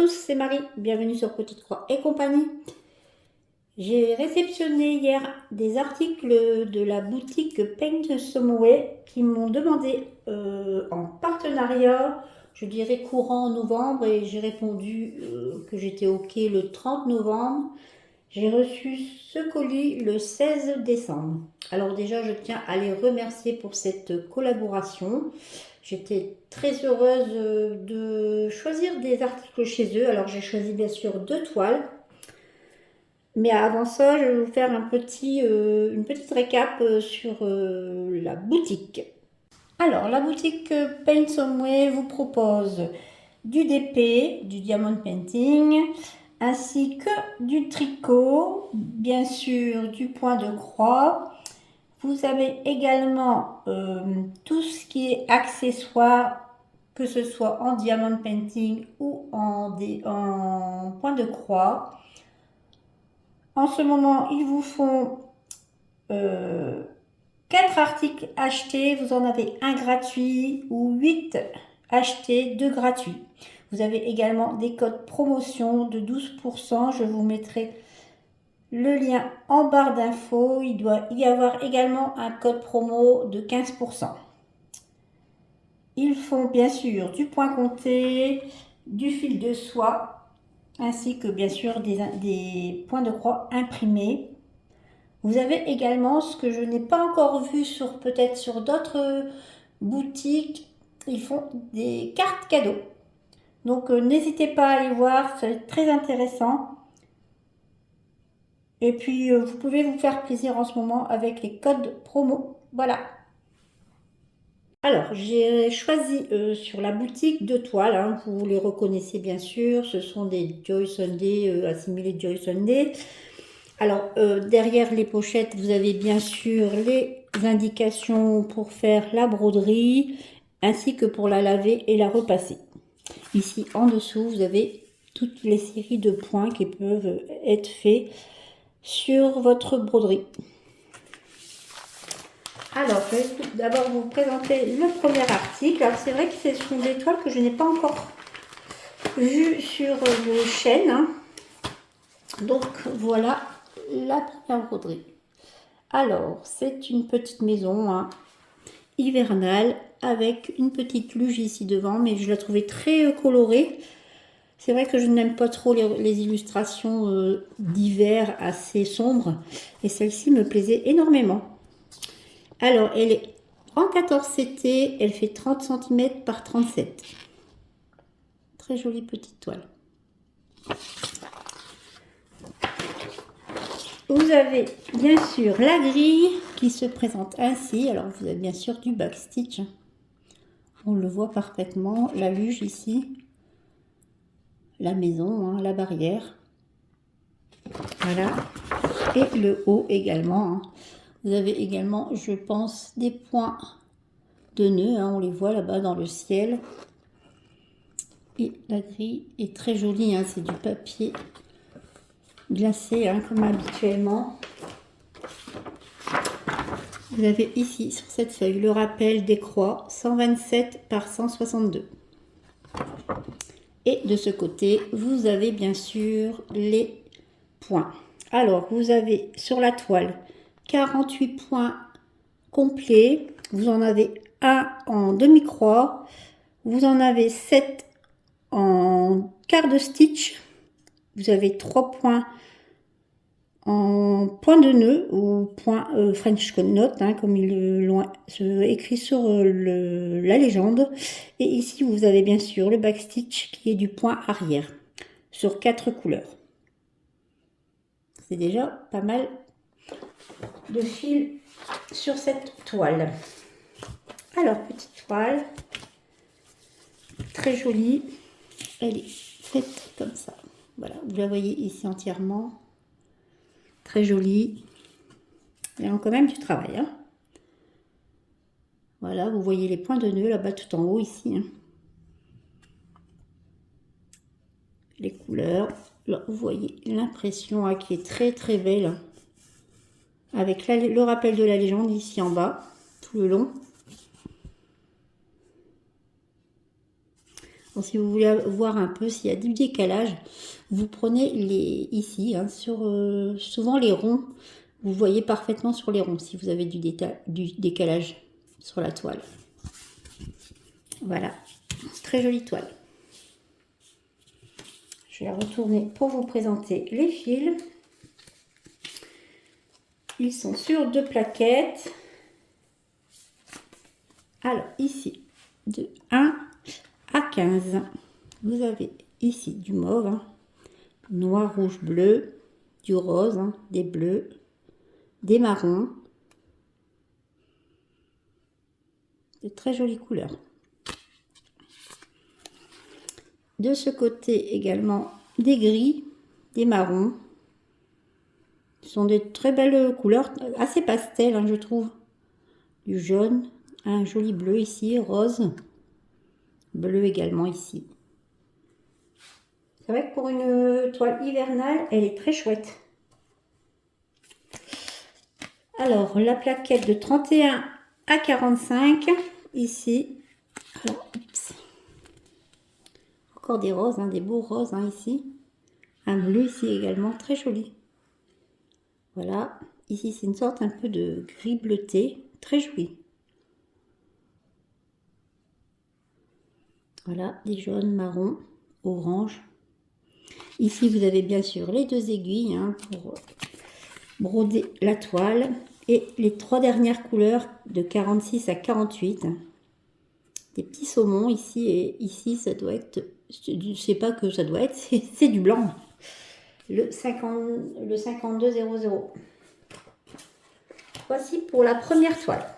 tous, c'est Marie, bienvenue sur Petite Croix et compagnie. J'ai réceptionné hier des articles de la boutique Paint Someway qui m'ont demandé en partenariat, je dirais courant novembre, et j'ai répondu que j'étais ok le 30 novembre. J'ai reçu ce colis le 16 décembre. Alors déjà, je tiens à les remercier pour cette collaboration. J'étais très heureuse de choisir des articles chez eux. Alors j'ai choisi bien sûr 2 toiles. Mais avant ça, je vais vous faire une petite récap sur la boutique. Alors, la boutique Paint Someway vous propose du DP, du diamond painting, ainsi que du tricot, bien sûr du point de croix. Vous avez également tout ce qui est accessoire, que ce soit en diamond painting ou en point de croix. En ce moment, ils vous font 4 articles achetés, vous en avez un gratuit ou 8 achetés, 2 gratuits. Vous avez également des codes promotion de 12%. Je vous mettrai le lien en barre d'infos. Il doit y avoir également un code promo de 15%. Ils font bien sûr du point compté, du fil de soie, ainsi que bien sûr des points de croix imprimés. Vous avez également ce que je n'ai pas encore vu peut-être sur d'autres boutiques. Ils font des cartes cadeaux. Donc n'hésitez pas à aller voir, ça va être très intéressant. Et puis vous pouvez vous faire plaisir en ce moment avec les codes promo. Voilà. Alors j'ai choisi sur la boutique 2 toiles, hein, vous les reconnaissez bien sûr, ce sont des Joy Sunday, assimilés Joy Sunday. Alors derrière les pochettes, vous avez bien sûr les indications pour faire la broderie, ainsi que pour la laver et la repasser. Ici en dessous, vous avez toutes les séries de points qui peuvent être faits sur votre broderie. Alors, je vais d'abord vous présenter le premier article. Alors, c'est vrai que ce sont des toiles que je n'ai pas encore vues sur le chaîne, hein. Donc, voilà la première broderie. Alors, c'est une petite maison, hein, hivernale, avec une petite luge ici devant, mais je la trouvais très colorée. C'est vrai que je n'aime pas trop les illustrations d'hiver assez sombres, et celle-ci me plaisait énormément. Alors, elle est en 14 CT, elle fait 30 cm par 37. Très jolie petite toile. Vous avez bien sûr la grille qui se présente ainsi. Alors, vous avez bien sûr du backstitch. On le voit parfaitement. La luge ici. La maison, hein, la barrière. Voilà. Et le haut également, hein. Vous avez également, je pense, des points de nœuds, hein, on les voit là-bas dans le ciel. Et la grille est très jolie, hein, c'est du papier glacé, hein, comme habituellement. Vous avez ici, sur cette feuille, le rappel des croix, 127 par 162. Et de ce côté, vous avez bien sûr les points. Alors, vous avez sur la toile 48 points complets. Vous en avez un en demi-croix. Vous en avez 7 en quart de stitch. Vous avez 3 points en point de nœud ou point French knot, hein, comme ils l'ont écrit sur la légende. Et ici, vous avez bien sûr le backstitch qui est du point arrière sur 4 couleurs. C'est déjà pas mal de fil sur cette toile. Alors, petite toile, très jolie. Elle est faite comme ça. Voilà, vous la voyez ici entièrement. Très jolie. Il y a quand même du travail, hein. Voilà, vous voyez les points de nœud là-bas tout en haut ici, hein. Les couleurs. Là, vous voyez l'impression, hein, qui est très très belle, hein, avec le rappel de la légende ici en bas, tout le long. Donc, si vous voulez voir un peu s'il y a du décalage, vous prenez les ici, hein, sur souvent les ronds. Vous voyez parfaitement sur les ronds si vous avez du décalage sur la toile. Voilà, très jolie toile. Je vais retourner pour vous présenter les fils. Ils sont sur 2 plaquettes. Alors ici, de 1 à 15, vous avez ici du mauve, hein, noir, rouge, bleu, du rose, hein, des bleus, des marrons, de très jolies couleurs. De ce côté également des gris, des marrons. Ce sont des très belles couleurs, assez pastel, hein, je trouve. Du jaune, un joli bleu ici, rose, bleu également ici. C'est vrai que pour une toile hivernale, elle est très chouette. Alors, la plaquette de 31 à 45, ici. Alors, encore des roses, hein, des beaux roses, hein, ici. Un bleu ici également, très joli. Voilà, ici c'est une sorte un peu de gris bleuté, très joli. Voilà, des jaunes, marrons, orange. Ici vous avez bien sûr les 2 aiguilles, hein, pour broder la toile. Et les 3 dernières couleurs de 46 à 48. Des petits saumons ici et ici, ça doit être, je sais pas que ça doit être, c'est du blanc. Le 5200. Voici pour la première toile.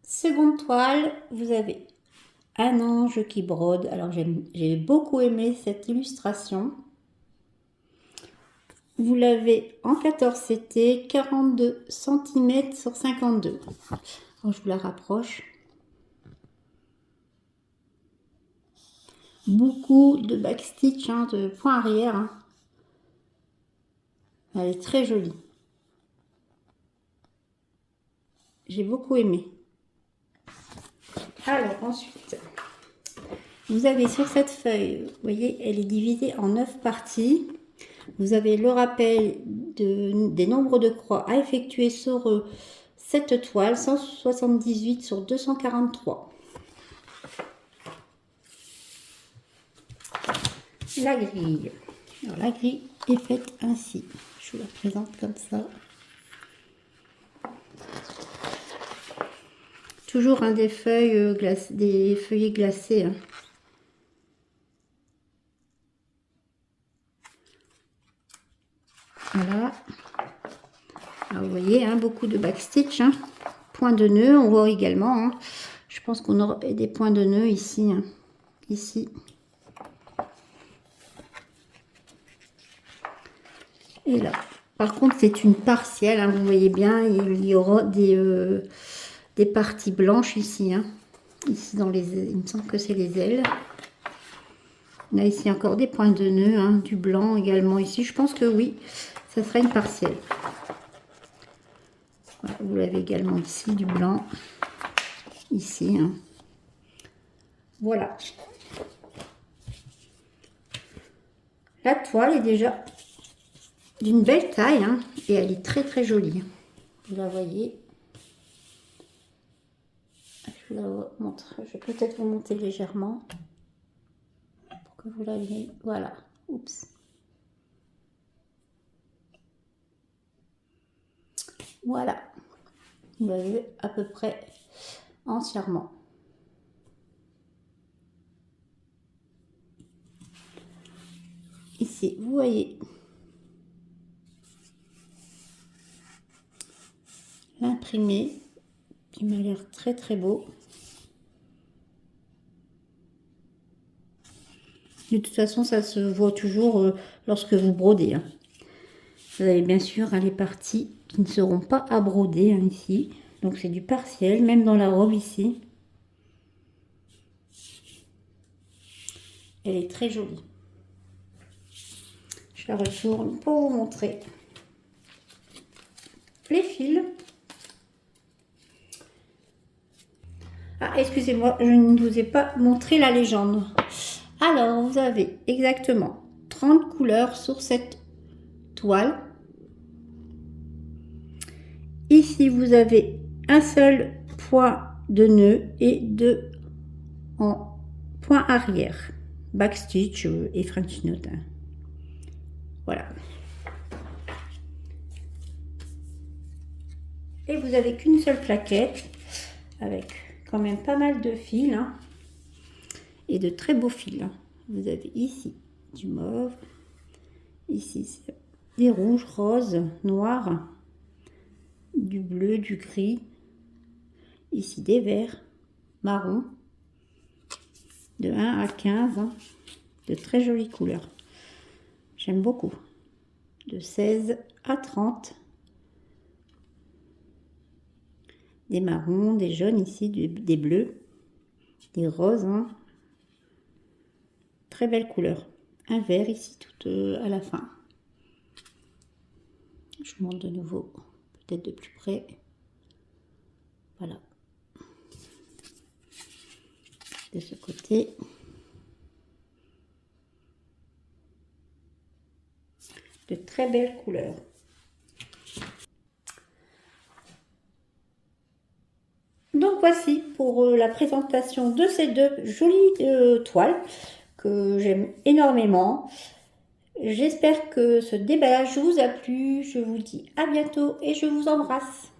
Seconde toile, vous avez un ange qui brode. Alors j'ai beaucoup aimé cette illustration. Vous l'avez en 14 CT, 42 cm sur 52. Alors, je vous la rapproche. Beaucoup de backstitch, hein, de point arrière. Hein. Elle est très jolie. J'ai beaucoup aimé. Alors ensuite, vous avez sur cette feuille, vous voyez, elle est divisée en 9 parties. Vous avez le rappel des nombres de croix à effectuer sur cette toile, 178 sur 243. La grille. Alors, la grille est faite ainsi. Je vous la présente comme ça. Toujours des feuilles des feuillets glacés. Hein. Voilà. Alors, vous voyez, hein, beaucoup de backstitch. Hein. Points de nœud, on voit également. Hein. Je pense qu'on aura des points de nœud ici. Hein. Ici. Et là. Par contre, c'est une partielle. Hein, vous voyez bien, il y aura des parties blanches ici. Hein. Ici, dans les ailes. Il me semble que c'est les ailes. On a ici encore des points de nœud, hein, du blanc également ici. Je pense que oui, ça sera une partielle. Voilà, vous l'avez également ici, du blanc. Ici. Hein. Voilà. La toile est déjà d'une belle taille, hein, et elle est très très jolie. Vous la voyez. Je vous la montre. Je vais peut-être vous monter légèrement. Pour que vous la voyez. Voilà. Oups. Voilà. Vous l'avez à peu près entièrement. Ici, vous voyez l'imprimé qui m'a l'air très très beau. De toute façon, ça se voit toujours lorsque vous brodez. Hein. Vous avez bien sûr, hein, les parties qui ne seront pas à broder, hein, ici. Donc c'est du partiel, même dans la robe ici. Elle est très jolie. Je la retourne pour vous montrer les fils. Ah, excusez-moi, je ne vous ai pas montré la légende. Alors, vous avez exactement 30 couleurs sur cette toile. Ici, vous avez un seul point de nœud et 2 en point arrière. Backstitch et French Knot. Voilà. Et vous avez qu'une seule plaquette avec quand même pas mal de fils hein, et de très beaux fils. Vous avez ici du mauve, ici des rouges, roses, noirs, du bleu, du gris, ici des verts, marron, de 1 à 15, hein, de très jolies couleurs. J'aime beaucoup. De 16 à 30. Des marrons, des jaunes ici, des bleus, des roses. Hein. Très belle couleur. Un vert ici tout à la fin. Je vous montre de nouveau, peut-être de plus près. Voilà. De ce côté. De très belles couleurs. Donc voici pour la présentation de ces deux jolies toiles que j'aime énormément. J'espère que ce déballage vous a plu. Je vous dis à bientôt et je vous embrasse.